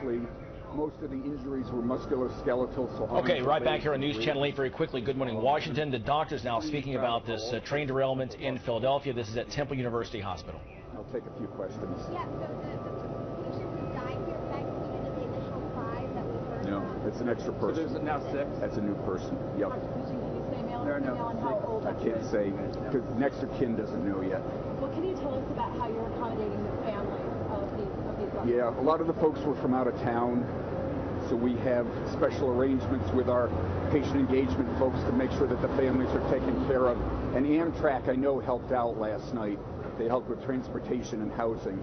wonderfully. Most of the injuries were musculoskeletal. So okay, right back here on News Channel 8 very quickly. Good morning, Washington. The doctors now speaking about this train derailment in Philadelphia. This is at Temple University Hospital. I'll take a few questions. Yeah, so the patient who died here, is that included in the initial 5 that we heard? No, it's an extra person. So there's now 6? That's a new person. Yep. Can you say male or female and how old? I can't say, because next of kin doesn't know yet. Well, can you tell us about how you're accommodating the families of these Yeah, a lot of the folks were from out of town, so we have special arrangements with our patient engagement folks to make sure that the families are taken care of. And Amtrak, I know, helped out last night. They helped with transportation and housing.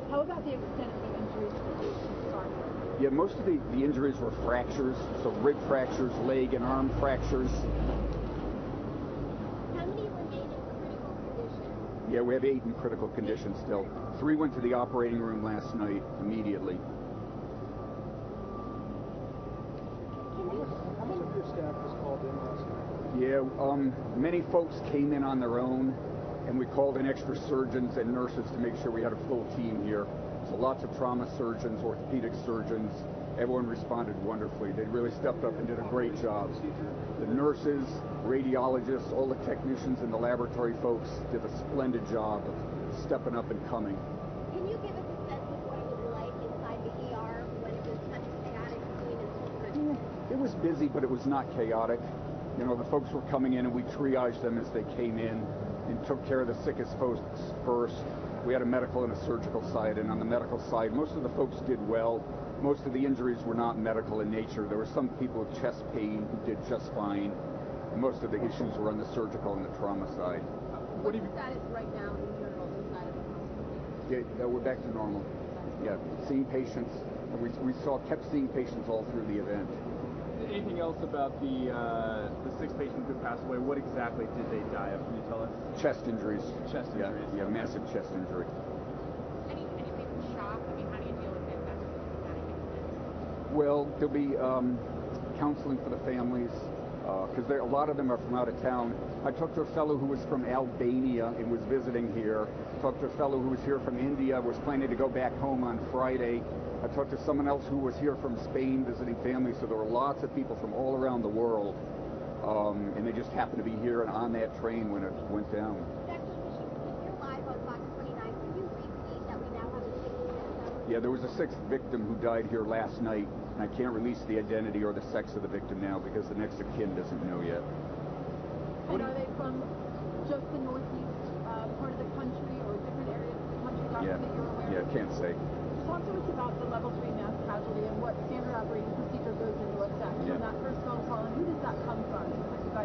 How about the extent of the injuries to the patients? Yeah, most of the injuries were fractures, so rib fractures, leg and arm fractures. How many remain in critical condition? Yeah, we have 8 in critical condition still. 3 went to the operating room last night immediately. How much of your staff was called in last night? Yeah, many folks came in on their own, and we called in extra surgeons and nurses to make sure we had a full team here. So lots of trauma surgeons, orthopedic surgeons. Everyone responded wonderfully. They really stepped up and did a great job. The nurses, radiologists, all the technicians and the laboratory folks did a splendid job of stepping up and coming. Can you give us a sense of what it was like inside the ER when it was such a chaotic scene and so much? It was busy, but it was not chaotic. You know, the folks were coming in and we triaged them as they came in and took care of the sickest folks first. We had a medical and a surgical side, and on the medical side, most of the folks did well. Most of the injuries were not medical in nature. There were some people with chest pain who did just fine. And most of the issues were on the surgical and the trauma side. What's the status right now in general inside of the hospital? Yeah, we're back to normal. Yeah, seeing patients. Kept seeing patients all through the event. Anything else about the 6 patients who passed away? What exactly did they die of? Can you tell us? Chest injuries. Chest injuries. Yeah, massive chest injury. Any basic shock? I mean, how do you deal with it? Well, there'll be counseling for the families, because a lot of them are from out of town. I talked to a fellow who was from Albania and was visiting here. Talked to a fellow who was here from India, was planning to go back home on Friday. I talked to someone else who was here from Spain visiting family, so there were lots of people from all around the world, and they just happened to be here and on that train when it went down. Dr. Michigan, you're live on Fox 29. Can you repeat that we now have a 6th victim? Yeah, there was a 6th victim who died here last night, and I can't release the identity or the sex of the victim now because the next of kin doesn't know yet. And are they from just the northeast part of the country or different areas of the country, Doctor, that you're aware of? Yeah, can't say. Talk to us about the level 3 mass casualty and what standard operating procedure goes into effect. Yeah. From that first phone call, and who does that come from?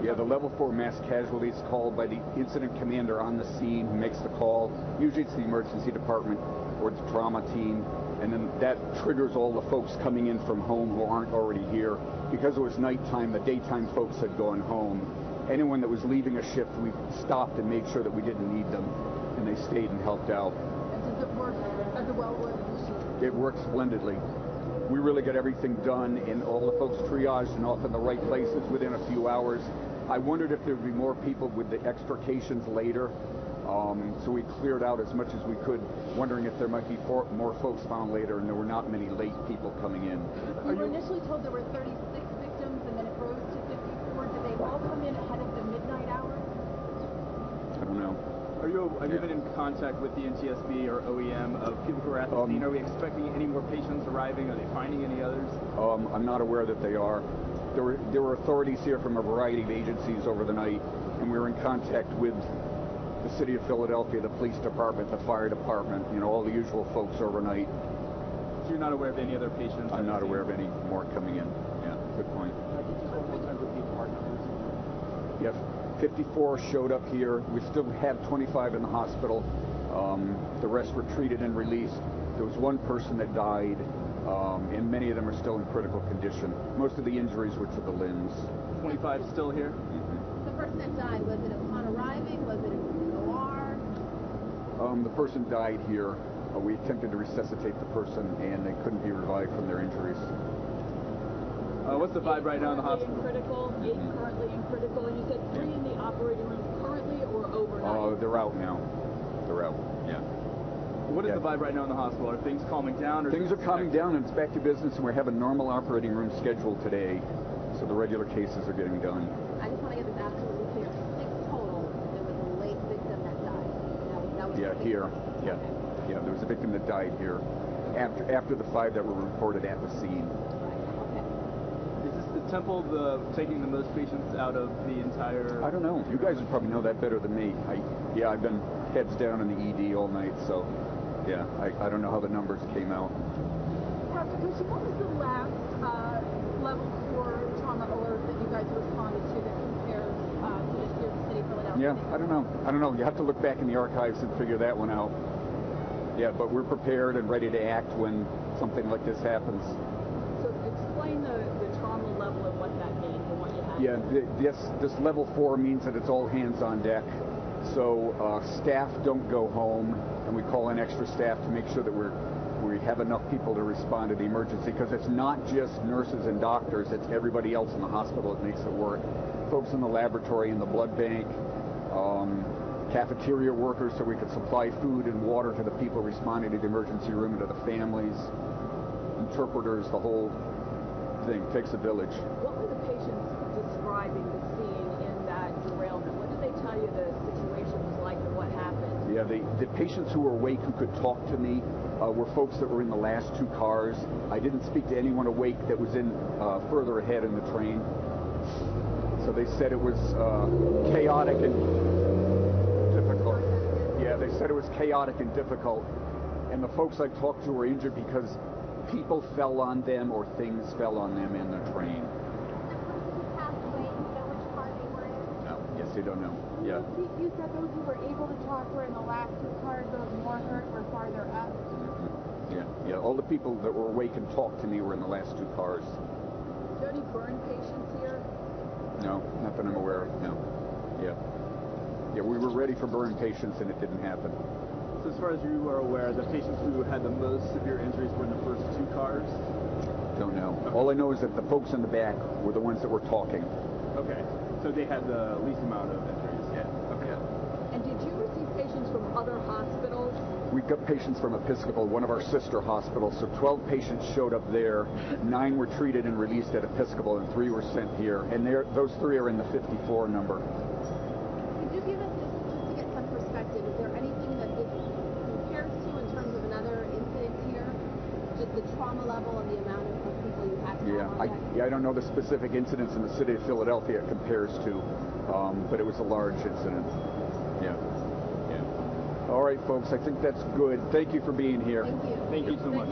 Yeah, the level 4 mass casualty is called by the incident commander on the scene who makes the call. Usually it's the emergency department or the trauma team, and then that triggers all the folks coming in from home who aren't already here. Because it was nighttime, the daytime folks had gone home. Anyone that was leaving a shift, we stopped and made sure that we didn't need them, and they stayed and helped out. And does it work as a well-oiled machine? It works splendidly. We really get everything done and all the folks triaged and off in the right places within a few hours. I wondered if there would be more people with the extrications later, so we cleared out as much as we could, wondering if there might be more folks found later, and there were not many late people coming in. You were initially told there were 36 victims and then it rose to 54. Did they all come in ahead of the midnight hour? I don't know. Have you been in contact with the NTSB or OEM of people who are at the scene? Are we expecting any more patients arriving? Are they finding any others? I'm not aware that they are. There were authorities here from a variety of agencies over the night, and we were in contact with the city of Philadelphia, the police department, the fire department, all the usual folks overnight. So you're not aware of any other patients? I'm not aware of any more coming in. Yeah, good point. Just one more time repeat part numbers. Yes. 54 showed up here. We still have 25 in the hospital. The rest were treated and released. There was one person that died, and many of them are still in critical condition. Most of the injuries were to the limbs. 25 still here? The person that died, was it upon arriving? Was it in the OR? The person died here. We attempted to resuscitate the person, and they couldn't be revived from their injuries. What's the vibe right now in the hospital? Critical, 8 currently in critical, and you said 3 in the operating room currently or overnight? They're out now. They're out, yeah. What is the vibe right now in the hospital? Are things calming down? Or things are calming down, and it's back to business, and we're having normal operating room schedule today, so the regular cases are getting done. I just want to get this absolutely clear. 6 total. There was a late victim that died. That was Yeah, here. Yeah. Okay. Yeah, there was a victim that died here after the 5 that were reported at the scene. Okay. Is this the temple taking the most patients out of the entire... I don't know. You guys would probably know that better than me. I've been heads down in the ED all night, so yeah, I don't know how the numbers came out. Dr. Cushing, what was the last level 4 trauma alert that you guys responded to that compares to this year's city, Philadelphia? Yeah, I don't know. You have to look back in the archives and figure that one out. Yeah, but we're prepared and ready to act when something like this happens. So explain the trauma level and what that means and what you have. Yeah, this level 4 means that it's all hands on deck. So staff don't go home, and we call in extra staff to make sure that we have enough people to respond to the emergency, because it's not just nurses and doctors, it's everybody else in the hospital that makes it work. Folks in the laboratory, in the blood bank, cafeteria workers, so we could supply food and water to the people responding to the emergency room and to the families, interpreters, the whole thing. Takes a village. What were the patients describing the scene in that derailment? What did they tell you the situation was like and what happened? Yeah, the patients who were awake who could talk to me were folks that were in the last 2 cars. I didn't speak to anyone awake that was in further ahead in the train. So they said it was chaotic and difficult. Yeah, they said it was chaotic and difficult. And the folks I talked to were injured because people fell on them or things fell on them in the train. Passed away. Do you know which car they were in? No, yes, they don't know. Yeah. You said those who were able to talk were in the last 2 cars, those more hurt were farther up. Yeah. All the people that were awake and talked to me were in the last 2 cars. Is there any burn patients here? No, not that I'm aware of. No. Yeah, we were ready for burn patients, and it didn't happen. So as far as you are aware, the patients who had the most severe injuries were in the first 2 cars? Don't know. All I know is that the folks in the back were the ones that were talking. Okay. So they had the least amount of injuries? Yeah. Okay. And did you receive patients from other hospitals? We got patients from Episcopal, one of our sister hospitals. So 12 patients showed up there. 9 were treated and released at Episcopal, and 3 were sent here. And those 3 are in the 54 number. Could you give us, just to get some perspective, is there anything that this compares to in terms of another incident here? Just the trauma level and the amount of people you had to have on deck? I don't know the specific incidents in the city of Philadelphia it compares to, but it was a large incident. Yeah. All right, folks, I think that's good. Thank you for being here. Thank you. Thank you so much.